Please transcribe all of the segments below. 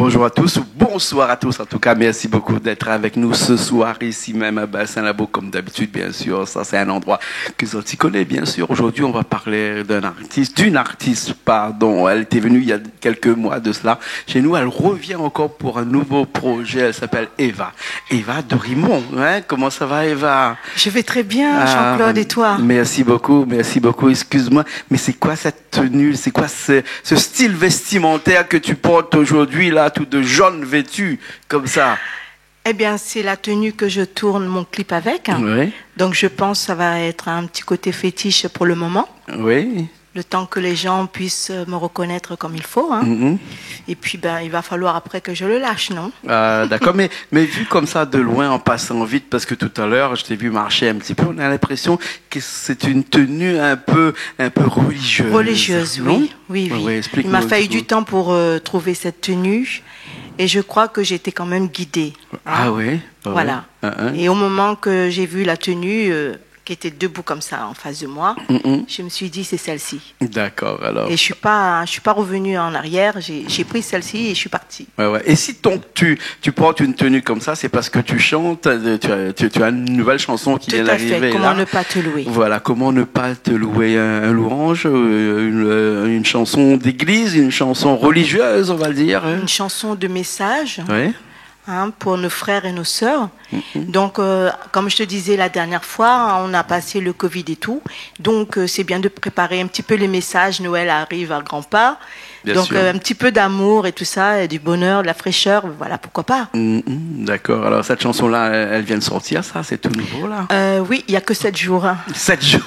Bonjour à tous, ou bonsoir à tous en tout cas. Merci beaucoup d'être avec nous ce soir ici même à Bassin-Labo comme d'habitude bien sûr. Ça c'est un endroit que Zolti connaît bien sûr. Aujourd'hui on va parler d'une artiste pardon. Elle était venue il y a quelques mois de cela chez nous. Elle revient encore pour un nouveau projet. Elle s'appelle Eva. Eva de Rimont. Hein, comment ça va Eva? Je vais très bien Jean-Claude et toi? Merci beaucoup. Excuse-moi, mais c'est quoi cette tenue? C'est quoi ce style vestimentaire que tu portes aujourd'hui là? Tout de jaune vêtu, comme ça. Eh bien, c'est la tenue que je tourne mon clip avec. Oui. Donc, je pense que ça va être un petit côté fétiche pour le moment. Oui. Le temps que les gens puissent me reconnaître comme il faut. Hein. Mm-hmm. Et puis, il va falloir après que je le lâche, non? D'accord, mais vu comme ça de loin, en passant vite, parce que tout à l'heure, je t'ai vu marcher un petit peu, on a l'impression que c'est une tenue un peu religieuse. Religieuse, oui. Oui. Il m'a fallu du temps pour trouver cette tenue. Et je crois que j'étais quand même guidée. Hein. Ah oui. Voilà. Et au moment que j'ai vu la tenue qui était debout comme ça en face de moi, je me suis dit c'est celle-ci. D'accord, alors. Et je suis pas revenue en arrière. J'ai pris celle-ci et je suis partie. Ouais. Et si tu portes une tenue comme ça, c'est parce que tu chantes, tu as une nouvelle chanson qui vient d'arriver. Tout à fait. Comment ne pas te louer? Voilà, comment ne pas te louer un louange, une chanson d'église, une chanson religieuse, on va le dire. Une chanson de message. Oui. Hein, pour nos frères et nos sœurs. Donc, comme je te disais la dernière fois, on a passé le Covid et tout. Donc, c'est bien de préparer un petit peu les messages. Noël arrive à grands pas. Bien donc, sûr. Un petit peu d'amour et tout ça, et du bonheur, de la fraîcheur, voilà, pourquoi pas. D'accord. Alors, cette chanson-là, elle vient de sortir, ça, c'est tout nouveau, là? Oui, il n'y a que 7 jours. Hein. 7 jours.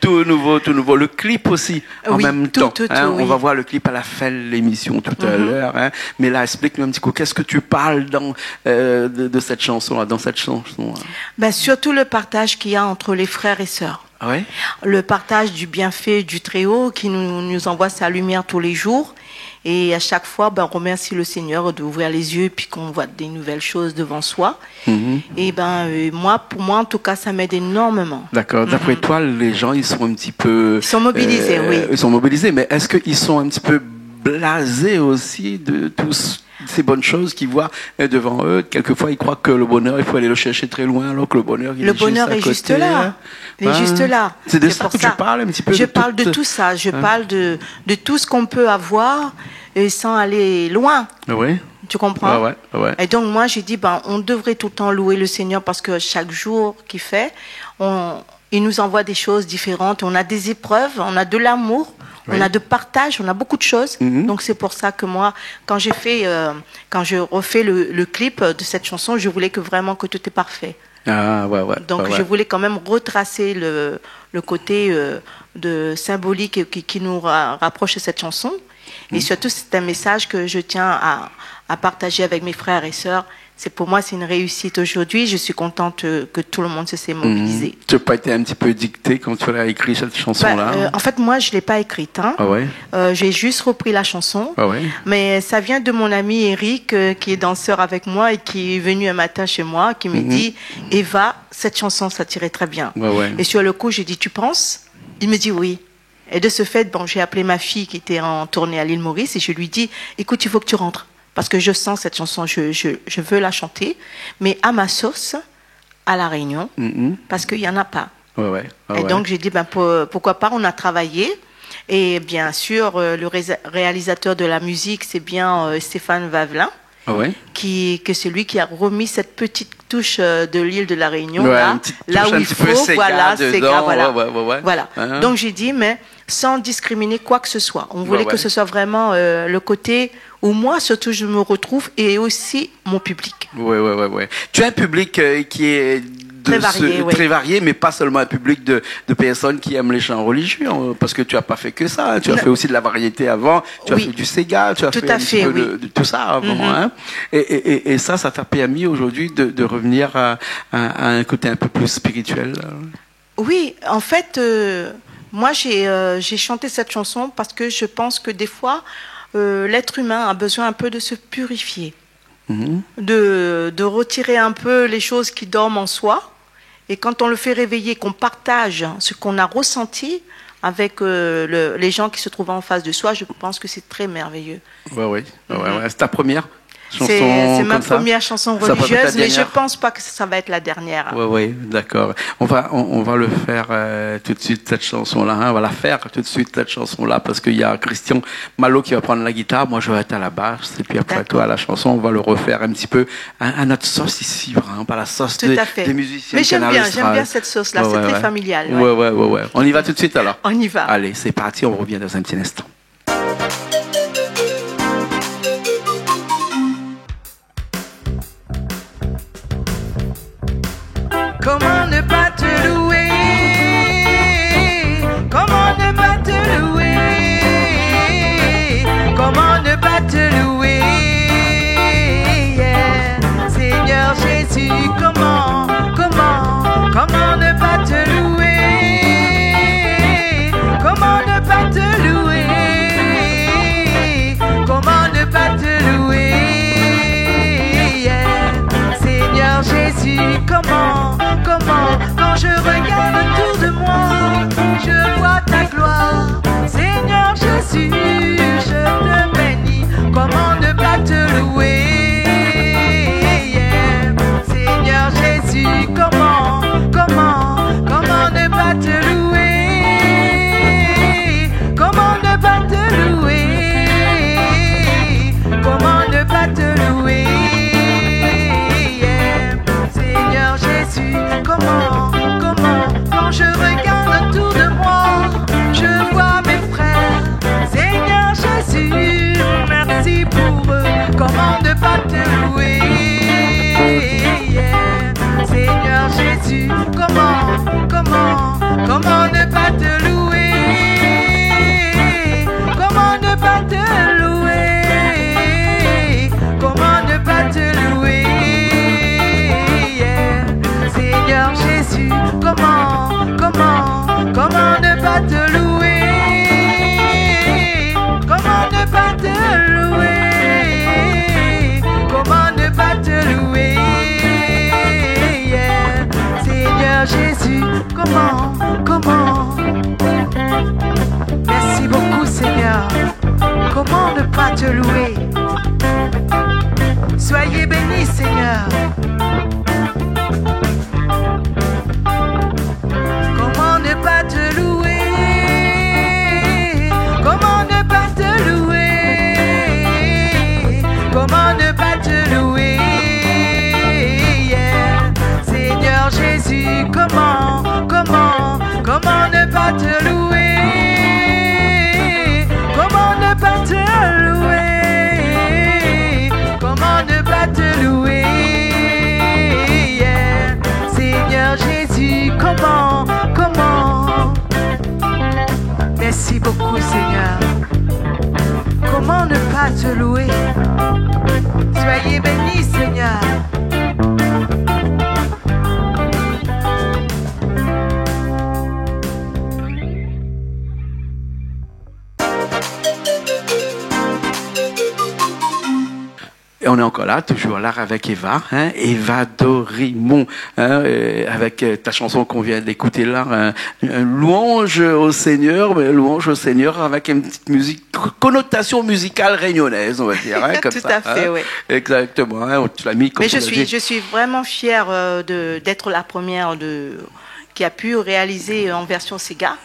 Tout nouveau. Le clip aussi, en même temps. Tout, hein, oui. On va voir le clip à la fin de l'émission tout à l'heure. Hein. Mais là, explique-nous un petit coup, qu'est-ce que tu parles de cette chanson-là, dans cette chanson-là? Surtout le partage qu'il y a entre les frères et sœurs. Oui. Le partage du bienfait du Très-Haut qui nous envoie sa lumière tous les jours. Et à chaque fois, on remercie le Seigneur d'ouvrir les yeux et puis qu'on voit des nouvelles choses devant soi. Et pour moi, en tout cas, ça m'aide énormément. D'accord. D'après toi, les gens, ils sont un petit peu... Ils sont mobilisés, oui. Ils sont mobilisés, mais est-ce qu'ils sont un petit peu blasés aussi de tous ces bonnes choses qu'ils voient devant eux? Quelquefois, ils croient que le bonheur, il faut aller le chercher très loin, alors que le bonheur, il est juste là. Il est juste là. C'est de ça que tu parles un petit peu? Je parle de tout ça. Je parle de tout ce qu'on peut avoir sans aller loin. Oui. Tu comprends? Ouais. Et donc, moi, j'ai dit, on devrait tout le temps louer le Seigneur parce que chaque jour qu'il fait, il nous envoie des choses différentes. On a des épreuves, on a de l'amour. Oui. On a de partage, on a beaucoup de choses. Donc c'est pour ça que moi, quand je refais le clip de cette chanson, je voulais vraiment que tout est parfait. Ah ouais. Donc je voulais quand même retracer le côté de symbolique qui nous rapproche de cette chanson. Et surtout, c'est un message que je tiens à partager avec mes frères et sœurs. Pour moi, c'est une réussite aujourd'hui. Je suis contente que tout le monde se s'est mobilisé. Tu n'as pas été un petit peu dictée quand tu as écrit cette chanson-là? En fait, moi, je ne l'ai pas écrite. Hein. Ah ouais? J'ai juste repris la chanson. Ah ouais? Mais ça vient de mon ami Eric, qui est danseur avec moi et qui est venu un matin chez moi, qui me dit « Eva, cette chanson, ça tirait très bien. Ouais. Et sur le coup, j'ai dit « Tu penses ?» Il me dit « Oui. » Et de ce fait, j'ai appelé ma fille qui était en tournée à l'île Maurice et je lui dis « Écoute, il faut que tu rentres. » Parce que je sens cette chanson, je veux la chanter, mais à ma sauce, à La Réunion, parce qu'il n'y en a pas. Et donc j'ai dit, pourquoi pas, on a travaillé. Et bien sûr, le réalisateur de la musique, c'est bien Stéphane Vavelin, que c'est lui qui a remis cette petite touche de l'île de La Réunion, là où il faut, voilà. Donc j'ai dit, mais sans discriminer quoi que ce soit. On voulait que ce soit vraiment le côté où moi, surtout, je me retrouve et aussi mon public. Ouais. Tu as un public qui est très varié, mais pas seulement un public de personnes qui aiment les chants religieux, parce que tu n'as pas fait que ça. Hein. Tu as fait aussi de la variété avant, tu as fait du Sega, tu as fait un petit peu de tout ça avant. Hein. Et ça t'a permis aujourd'hui de revenir à un côté un peu plus spirituel. Oui, en fait, moi, j'ai chanté cette chanson parce que je pense que des fois, l'être humain a besoin un peu de se purifier, de retirer un peu les choses qui dorment en soi. Et quand on le fait réveiller, qu'on partage ce qu'on a ressenti, avec les gens qui se trouvent en face de soi, je pense que c'est très merveilleux. Ouais. C'est ta première chanson C'est ma comme ça première chanson Ça va être la religieuse, mais je dernière pense pas que ça va être la dernière. Oui, d'accord. On va le faire tout de suite, cette chanson-là. On va la faire tout de suite, cette chanson-là, parce qu'il y a Christian Malo qui va prendre la guitare, moi je vais être à la basse, et puis après toi, la chanson, on va le refaire un petit peu à notre sauce ici, vraiment, pas la sauce des musiciens. Mais j'aime bien cette sauce-là, c'est très familial. Ouais. On y va tout de suite alors? On y va. Allez, c'est parti, on revient dans un petit instant. Comment ne pas te louer? Comment ne pas te louer? Comment ne pas te louer? Yeah. Seigneur Jésus, comment ne pas te louer? Comment ne pas te louer? Comment ne pas te louer? Yeah. Seigneur Jésus, comment, quand je regarde autour de moi, je vois ta gloire. Seigneur Jésus, je te bénis. Comment ne pas te louer? Yeah. Seigneur Jésus, comment ne pas te louer? Comment ne pas te louer? Comment ne pas te louer? Seigneur Jésus, comment, quand je regarde autour de moi, je vois mes frères. Seigneur Jésus, merci pour eux. Comment ne pas te louer? Yeah. Seigneur Jésus, comment ne pas te louer? Comment ne pas te louer? Comment ne pas te louer? Seigneur Jésus, comment ne pas te louer? Comment ne pas te louer? Comment ne pas te louer? Yeah. Seigneur Jésus, comment? Merci beaucoup Seigneur. Comment ne pas te louer? Soyez bénis Seigneur. Comment ne pas te louer? Comment ne pas te louer? Comment ne pas te louer? Yeah. Seigneur Jésus, comment ne pas te louer? Comment ne pas te louer? Comment ne pas te louer? Yeah. Seigneur Jésus, comment? Merci beaucoup Seigneur. Comment ne pas te louer? Soyez bénis Seigneur. Et on est encore là, toujours là avec Eva, Eva Dorimon, avec ta chanson qu'on vient d'écouter là, louange au Seigneur, mais louange au Seigneur avec une petite musique, connotation musicale réunionnaise, on va dire, comme Tout ça. à fait, oui. Exactement, tu l'as mis comme Mais tu l'as dit. je suis vraiment fière d'être la première qui a pu réaliser en version Sega,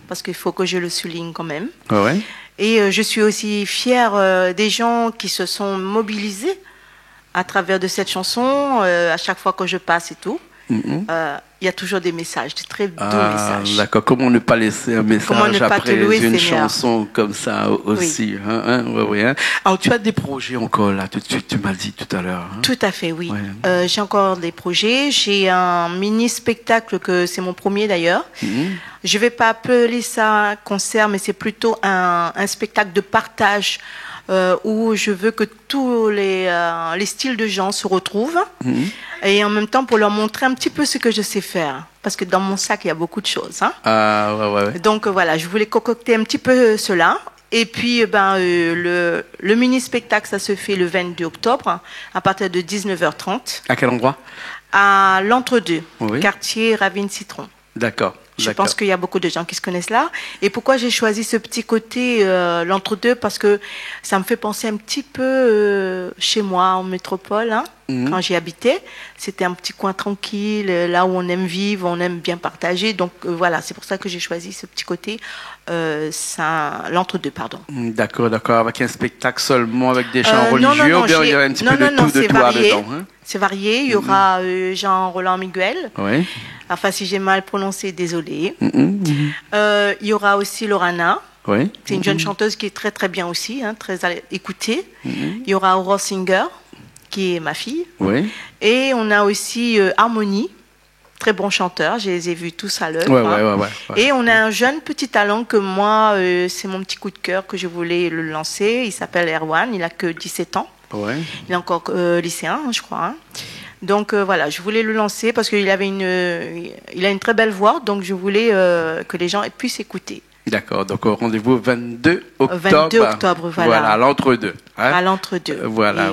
parce qu'il faut que je le souligne quand même. Ouais. Et je suis aussi fière des gens qui se sont mobilisés à travers de cette chanson, à chaque fois que je passe et tout. Il y a toujours des messages, des très doux messages. D'accord. Comment ne pas laisser un message après une chanson comme ça aussi? Oui. Ouais. Alors, tu as des projets encore là, tout de suite, tu m'as dit tout à l'heure. Tout à fait, oui. Ouais. J'ai encore des projets. J'ai un mini-spectacle, que c'est mon premier d'ailleurs. Je ne vais pas appeler ça un concert, mais c'est plutôt un spectacle de partage où je veux que tous les styles de gens se retrouvent et en même temps pour leur montrer un petit peu ce que je sais faire. Parce que dans mon sac, il y a beaucoup de choses. Ouais. Donc voilà, je voulais concocter un petit peu cela. Et puis, le mini-spectacle, ça se fait le 22 octobre à partir de 19h30. À quel endroit? À l'Entre-deux, quartier Ravine-Citron. D'accord. Je pense qu'il y a beaucoup de gens qui se connaissent là. Et pourquoi j'ai choisi ce petit côté, l'entre-deux? Parce que ça me fait penser un petit peu chez moi, en métropole, hein, quand j'y habitais. C'était un petit coin tranquille, là où on aime vivre, on aime bien partager. Donc voilà, c'est pour ça que j'ai choisi ce petit côté, l'entre-deux, pardon. D'accord, d'accord. Avec un spectacle seulement avec des chants religieux, non, ou bien il y a un petit peu de tout dedans, hein? C'est varié. Il y aura Jean-Roland Miguel. Oui. Enfin, si j'ai mal prononcé, désolé. Il y aura aussi Lorana. Oui. C'est une jeune chanteuse qui est très très bien aussi, hein, très écoutée. Il y aura Aurore Singer, qui est ma fille. Oui. Et on a aussi Harmonie, très bon chanteur. Je les ai vus tous à l'œuvre. Ouais. Et on a un jeune petit talent que moi, c'est mon petit coup de cœur que je voulais le lancer. Il s'appelle Erwan, il a que 17 ans. Ouais. Il est encore lycéen, je crois. Hein. Donc voilà, je voulais le lancer parce qu'il avait il a une très belle voix, donc je voulais que les gens puissent écouter. D'accord, donc rendez-vous 22 octobre. 22 octobre, voilà. Voilà, à l'entre-deux. Hein? À l'entre-deux. Voilà.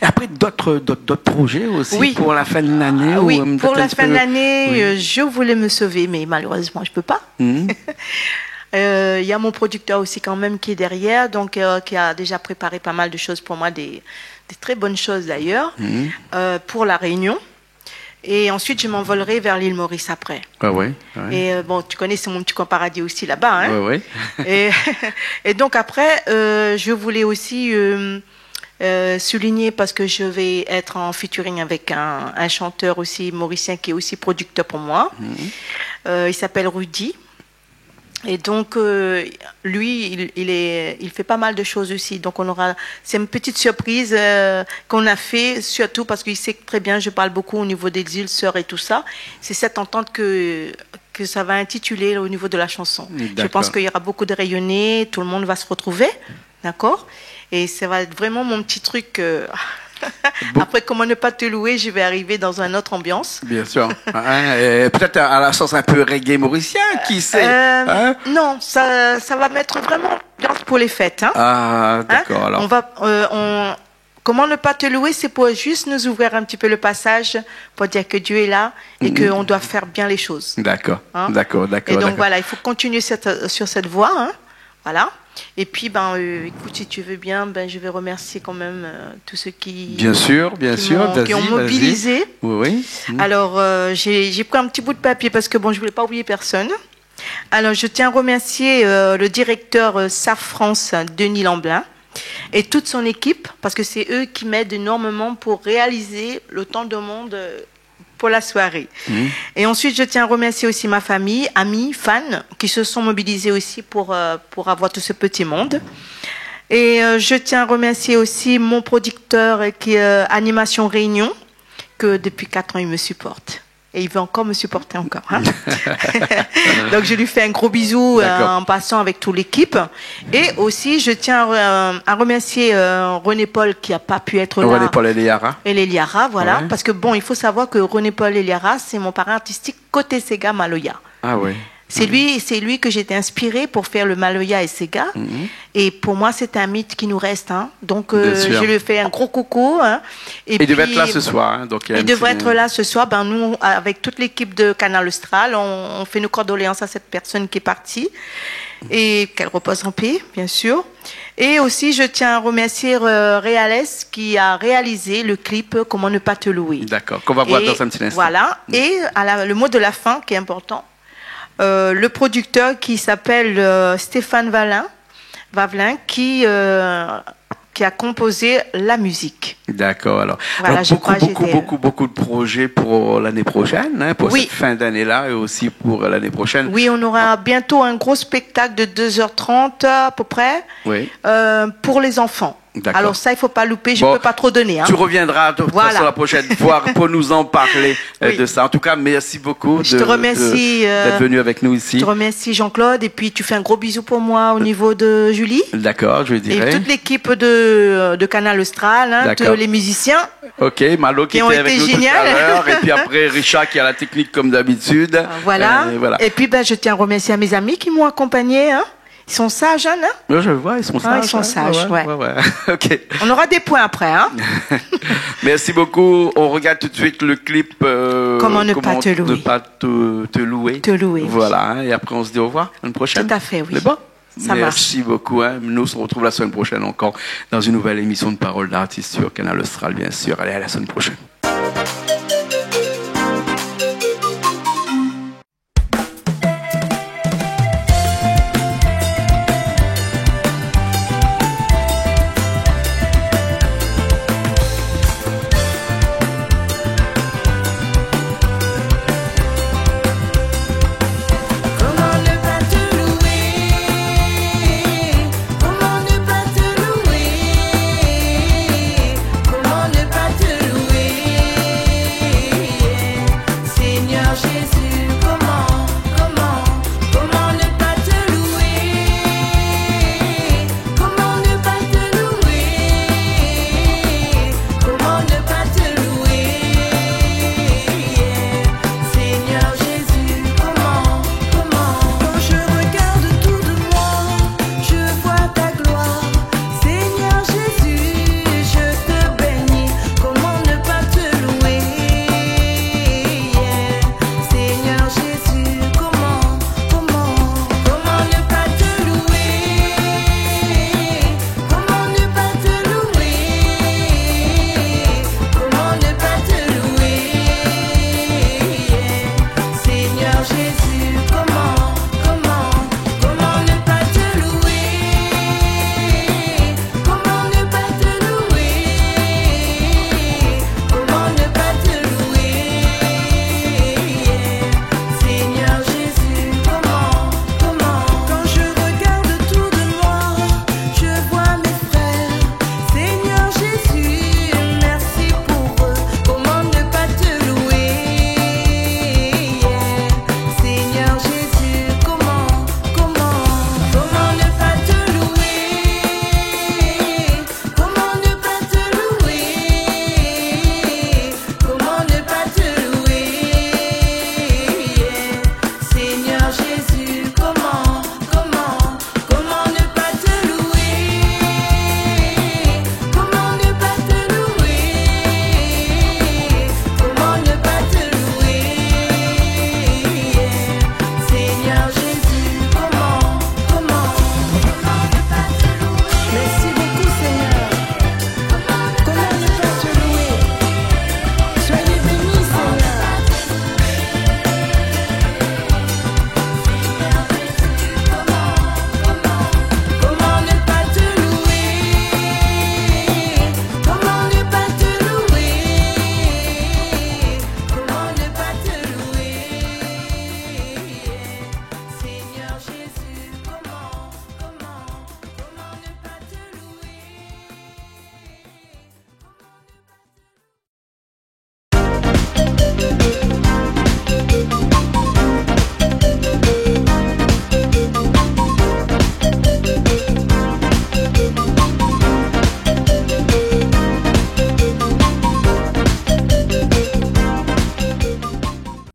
Et après, d'autres projets aussi pour la fin de l'année? Oui, pour la fin de l'année, je voulais me sauver, mais malheureusement, je ne peux pas. Il y a mon producteur aussi quand même qui est derrière, donc qui a déjà préparé pas mal de choses pour moi, des très bonnes choses d'ailleurs, pour la Réunion. Et ensuite, je m'envolerai vers l'île Maurice après. Ouais. Et bon, tu connais, c'est mon petit coin paradis aussi là-bas. Hein. Ouais. Et donc après, je voulais aussi souligner, parce que je vais être en featuring avec un chanteur aussi mauricien qui est aussi producteur pour moi. Il s'appelle Rudy. Et donc, lui, il fait pas mal de choses aussi. Donc, c'est une petite surprise qu'on a fait, surtout parce qu'il sait très bien, je parle beaucoup au niveau des îles Sœurs et tout ça. C'est cette entente que ça va intituler au niveau de la chanson. Je pense qu'il y aura beaucoup de rayonnés, tout le monde va se retrouver, d'accord? Et ça va être vraiment mon petit truc. Après, comment ne pas te louer, je vais arriver dans une autre ambiance. Bien sûr. Peut-être à la sauce un peu reggae mauricien, qui sait? Non, ça va mettre vraiment ambiance pour les fêtes. Hein. Ah, d'accord. Alors. Comment ne pas te louer, c'est pour juste nous ouvrir un petit peu le passage, pour dire que Dieu est là et qu'on doit faire bien les choses. D'accord. Hein? D'accord. Et donc voilà, il faut continuer sur cette voie. Hein. Voilà. Et puis, écoute, si tu veux bien, je vais remercier quand même tous ceux qui... Bien sûr, qui ont mobilisé. Oui. Alors, j'ai pris un petit bout de papier parce que, je ne voulais pas oublier personne. Alors, je tiens à remercier le directeur SAF France, Denis Lamblin, et toute son équipe, parce que c'est eux qui m'aident énormément pour réaliser le temps de monde pour la soirée. Et ensuite, je tiens à remercier aussi ma famille, amis, fans, qui se sont mobilisés aussi pour avoir tout ce petit monde. Et je tiens à remercier aussi mon producteur qui est Animation Réunion, que depuis 4 ans, il me supporte. Et il veut encore me supporter encore. Hein. Donc, je lui fais un gros bisou en passant avec toute l'équipe. Et aussi, je tiens à remercier René-Paul qui n'a pas pu être là. René-Paul Eliara. Et l'Eliara, voilà. Ouais. Parce que il faut savoir que René-Paul Eliara, c'est mon parrain artistique côté Sega Maloya. Ah oui. C'est lui que j'ai été inspiré pour faire le Maloya et Sega. Et pour moi, c'est un mythe qui nous reste. Hein. Donc, je lui fais un gros coucou. Hein. Et il devait être là ce soir. Hein. Donc, il devrait être là ce soir. Nous, avec toute l'équipe de Canal Austral, on fait nos condoléances à cette personne qui est partie. Et qu'elle repose en paix, bien sûr. Et aussi, je tiens à remercier Reales qui a réalisé le clip Comment ne pas te louer. D'accord, qu'on va voir dans un petit instant. Voilà. Et le mot de la fin qui est important. Le producteur qui s'appelle Stéphane Vavelin qui a composé la musique. D'accord. Alors, voilà, beaucoup de projets pour l'année prochaine, hein, pour cette fin d'année-là et aussi pour l'année prochaine. Oui, on aura bientôt un gros spectacle de 2h30 à peu près pour les enfants. Alors ça, il ne faut pas louper, je ne peux pas trop donner. Hein. Tu reviendras sur la prochaine fois pour nous en parler de ça. En tout cas, merci beaucoup je te remercie, d'être venu avec nous ici. Je te remercie Jean-Claude et puis tu fais un gros bisou pour moi au niveau de Julie. D'accord, je lui dirai. Et toute l'équipe de Canal Austral, hein, tous les musiciens. Ok, Malo qui était avec nous tout à l'heure. Et puis après, Richard qui a la technique comme d'habitude. Voilà. Et puis je tiens à remercier à mes amis qui m'ont accompagné. Hein. Ils sont sages, hein, non? Là, je vois, ils sont sages. Ils sont sages, ouais. OK. On aura des points après, hein? Merci beaucoup. On regarde tout de suite le clip. Comment ne pas te louer. Ne pas te louer. Te louer. Voilà. Hein, et après, on se dit au revoir l'année prochaine. Tout à fait, oui. C'est bon? Ça Merci beaucoup. Hein. Nous, on se retrouve la semaine prochaine encore dans une nouvelle émission de Paroles d'artistes sur Canal Austral, bien sûr. Allez, à la semaine prochaine.